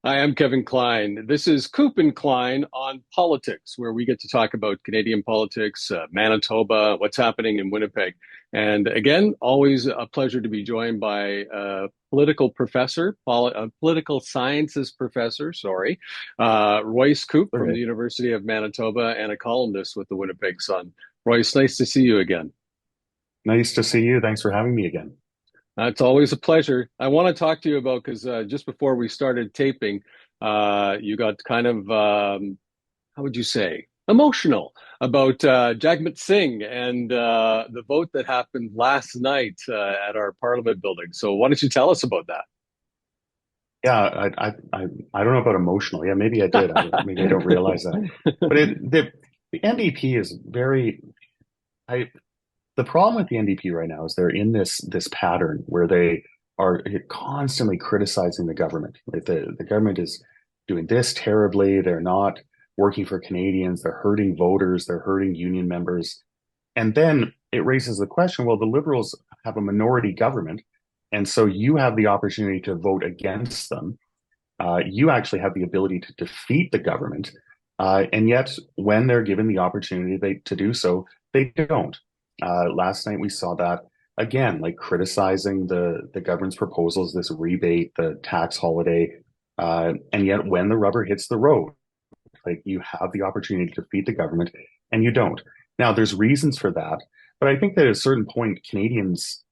I am Kevin Klein. This is Koop and Klein on politics, where we get to talk about Canadian politics, Manitoba, what's happening in Winnipeg. And again, always a pleasure to be joined by a political professor, a political sciences professor, sorry, Royce Koop from the Okay. University of Manitoba and a columnist with the Winnipeg Sun. Royce, nice to see you again. Nice to see you. Thanks for having me again. It's always a pleasure. I want to talk to you about because just before we started taping, you got kind of how would you say emotional about Jagmeet Singh and the vote that happened last night at our Parliament building. So why don't you tell us about Yeah, I don't know about emotional. Yeah, maybe I did. Maybe I don't realize that. But that? the NDP is very. I The problem with the NDP right now is they're in this pattern where they are constantly criticizing the government. Like the government is doing this terribly. They're not working for Canadians. They're hurting voters. They're hurting union members. And then it raises the question, well, the Liberals have a minority government, and so you have the opportunity to vote against them. You actually have the ability to defeat the government. And yet, when they're given the opportunity to do so, they don't. Last night we saw that again, like criticizing the government's proposals, this rebate, the tax holiday. And yet, when the rubber hits the road, like you have the opportunity to defeat the government and you don't. Now, there's reasons for that, but I think that at a certain point, Canadians,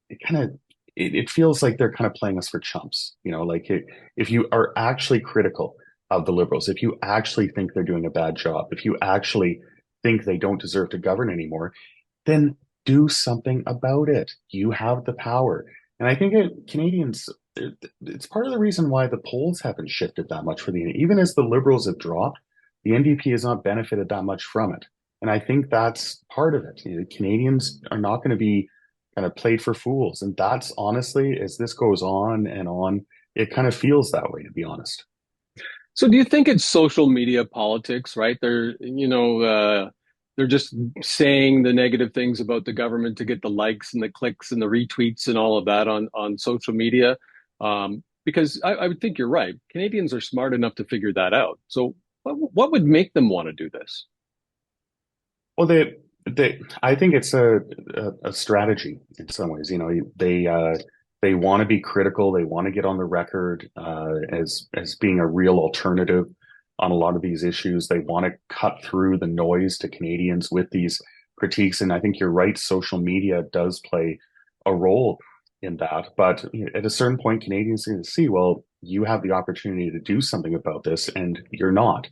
it feels like they're kind of playing us for chumps. If you are actually critical of the Liberals, if you actually think they're doing a bad job, if you actually think they don't deserve to govern anymore, then do something about it. You have the power. And I think Canadians, it's part of the reason why the polls haven't shifted that much for even as the Liberals have dropped, the NDP has not benefited that much from it. And I think that's part of it. Canadians are not going to be kind of played for fools. And that's honestly, as this goes on and on, it kind of feels that way, to be honest. So do you think it's social media politics, right? They're just saying the negative things about the government to get the likes and the clicks and the retweets and all of that on social media. Because I would think you're right. Canadians are smart enough to figure that out. So what would make them want to do this? Well, I think it's a strategy in some ways. They want to be critical. They want to get on the record as being a real alternative on a lot of these issues. They want to cut through the noise to Canadians with these critiques. And I think you're right. Social media does play a role in that. But at a certain point, Canadians are going to see, well, you have the opportunity to do something about this, and you're not.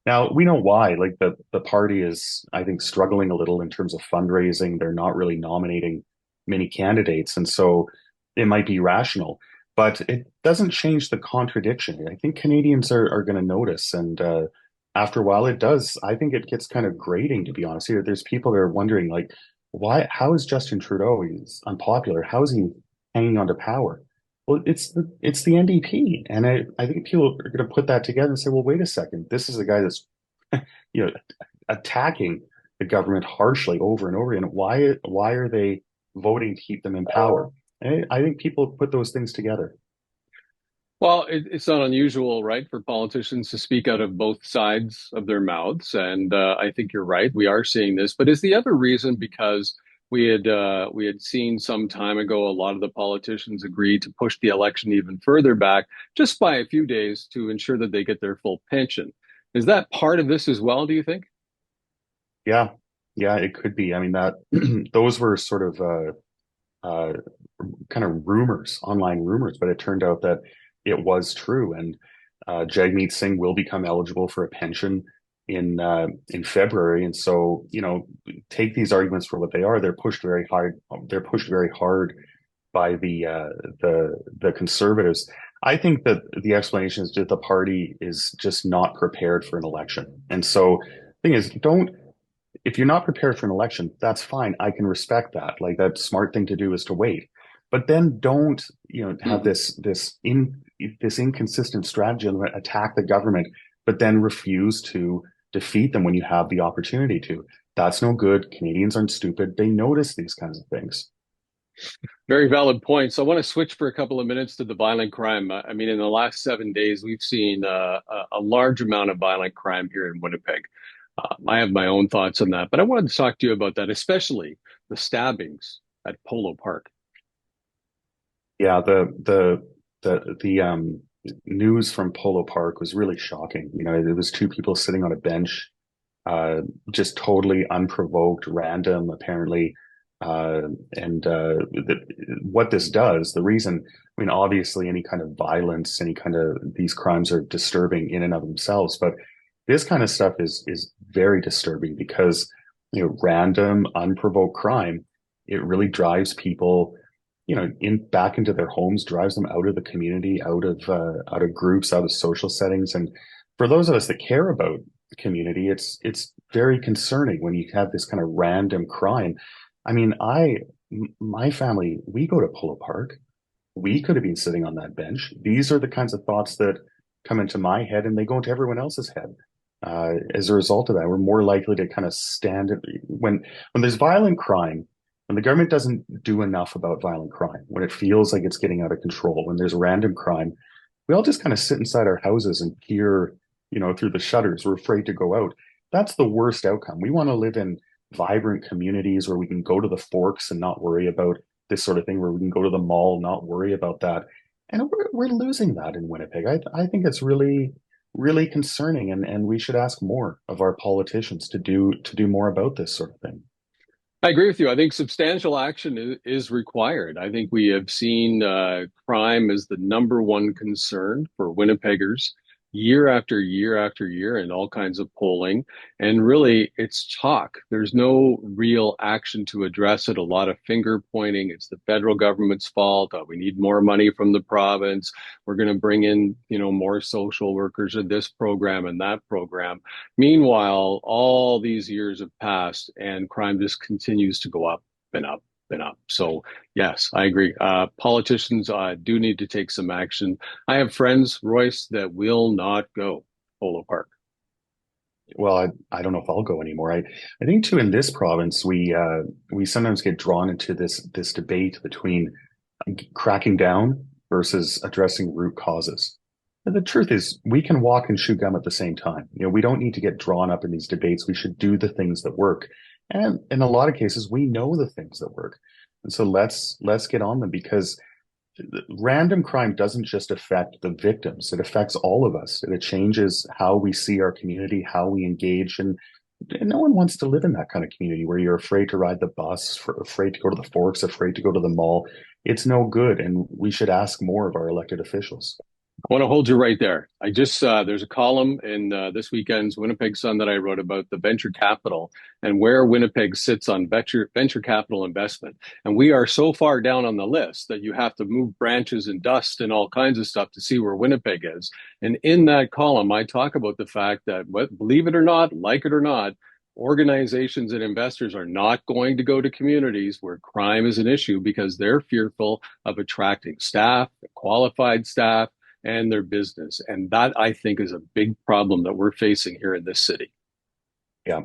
Now, we know why. Like the party is, I think, struggling a little in terms of fundraising. They're not really nominating many candidates. And so it might be rational, but it doesn't change the contradiction. I think Canadians are going to notice. And after a while, it does. I think it gets kind of grating, to be honest. There's people that are wondering, like, how is Justin Trudeau? He's unpopular. How is he hanging on to power? Well, it's the NDP, and I think people are going to put that together and say, well, wait a second, this is a guy that's you know attacking the government harshly over and over again. Why are they voting to keep them in power? And I think people put those things together. Well, it's not unusual, right, for politicians to speak out of both sides of their mouths, and I think you're right. We are seeing this, but is the other reason because we had seen some time ago a lot of the politicians agree to push the election even further back, just by a few days, to ensure that they get their full pension. Is that part of this as well? Do you think? Yeah, yeah, it could be. I mean that those were sort of uh, kind of rumors, online rumors, but it turned out that it was true. And Jagmeet Singh will become eligible for a pension in February. And so, take these arguments for what they are. They're pushed very hard. They're pushed very hard by the conservatives. I think that the explanation is that the party is just not prepared for an election. And so, the thing is, don't if you're not prepared for an election, that's fine. I can respect that. Like that smart thing to do is to wait. But then don't, have Mhm. this inconsistent strategy and attack the government, but then refuse to defeat them when you have the opportunity to. That's no good. Canadians aren't stupid. They notice these kinds of things. Very valid point. So I want to switch for a couple of minutes to the violent crime. I mean, in the last 7 days, we've seen a large amount of violent crime here in Winnipeg. I have my own thoughts on that, but I wanted to talk to you about that, especially the stabbings at Polo Park. Yeah, the news from Polo Park was really shocking. You know, there was two people sitting on a bench, just totally unprovoked, random, apparently. Uh, and what this does, the reason, I mean, obviously, any kind of violence, any kind of these crimes are disturbing in and of themselves, but this kind of stuff is very disturbing because, you know, random, unprovoked crime, it really drives people, you know, in back into their homes, drives them out of the community, out of groups, out of social settings. And for those of us that care about the community, it's very concerning when you have this kind of random crime. I mean, my family, we go to Polo Park. We could have been sitting on that bench. These are the kinds of thoughts that come into my head and they go into everyone else's head. As a result of that, we're more likely to kind of stand it when there's violent crime, when the government doesn't do enough about violent crime, when it feels like it's getting out of control, when there's random crime, we all just kind of sit inside our houses and peer, you know, through the shutters. We're afraid to go out. That's the worst outcome. We want to live in vibrant communities where we can go to the forks and not worry about this sort of thing, where we can go to the mall, not worry about that. And we're losing that in Winnipeg. I think it's really concerning, and we should ask more of our politicians to do more about this sort of thing. I agree with you. I think substantial action is required. I think we have seen crime as the number one concern for Winnipeggers year after year after year in all kinds of polling. And really, it's talk. There's no real action to address it. A lot of finger pointing. It's the federal government's fault. We need more money from the province. We're going to bring in, more social workers in this program and that program. Meanwhile, all these years have passed and crime just continues to go up and up and up. So, yes, I agree. Politicians do need to take some action. I have friends, Royce, that will not go Polo Park. Well, I don't know if I'll go anymore. I think too in this province we sometimes get drawn into this debate between cracking down versus addressing root causes. And the truth is, we can walk and chew gum at the same time. You know, we don't need to get drawn up in these debates. We should do the things that work. And in a lot of cases, we know the things that work. And so let's get on them because random crime doesn't just affect the victims, it affects all of us. It changes how we see our community, how we engage. And no one wants to live in that kind of community where you're afraid to ride the bus, afraid to go to the forks, afraid to go to the mall. It's no good. And we should ask more of our elected officials. I want to hold you right there. I just there's a column in this weekend's Winnipeg Sun that I wrote about the venture capital and where Winnipeg sits on venture capital investment. And we are so far down on the list that you have to move branches and dust and all kinds of stuff to see where Winnipeg is. And in that column, I talk about the fact that, believe it or not, like it or not, organizations and investors are not going to go to communities where crime is an issue because they're fearful of attracting staff, qualified staff and their business. And that I think is a big problem that we're facing here in this city. Yeah.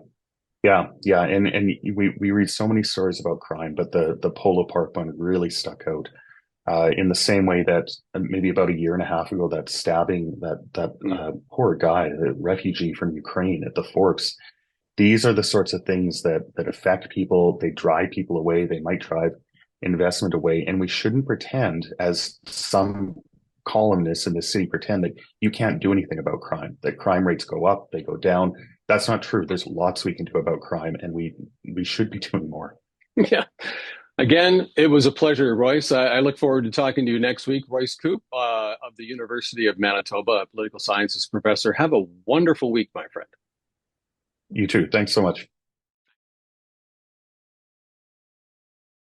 Yeah. And we read so many stories about crime, but the Polo Park one really stuck out. In the same way that maybe about a year and a half ago, that stabbing that poor guy, the refugee from Ukraine at the Forks. These are the sorts of things that affect people. They drive people away. They might drive investment away. And we shouldn't pretend, as some columnists in the city pretend, that you can't do anything about crime, that crime rates go up, they go down. That's not true. There's lots we can do about crime, and we should be doing more. Yeah. Again, it was a pleasure, Royce. I look forward to talking to you next week. Royce Koop of the University of Manitoba, a political sciences professor. Have a wonderful week, my friend. You too. Thanks so much.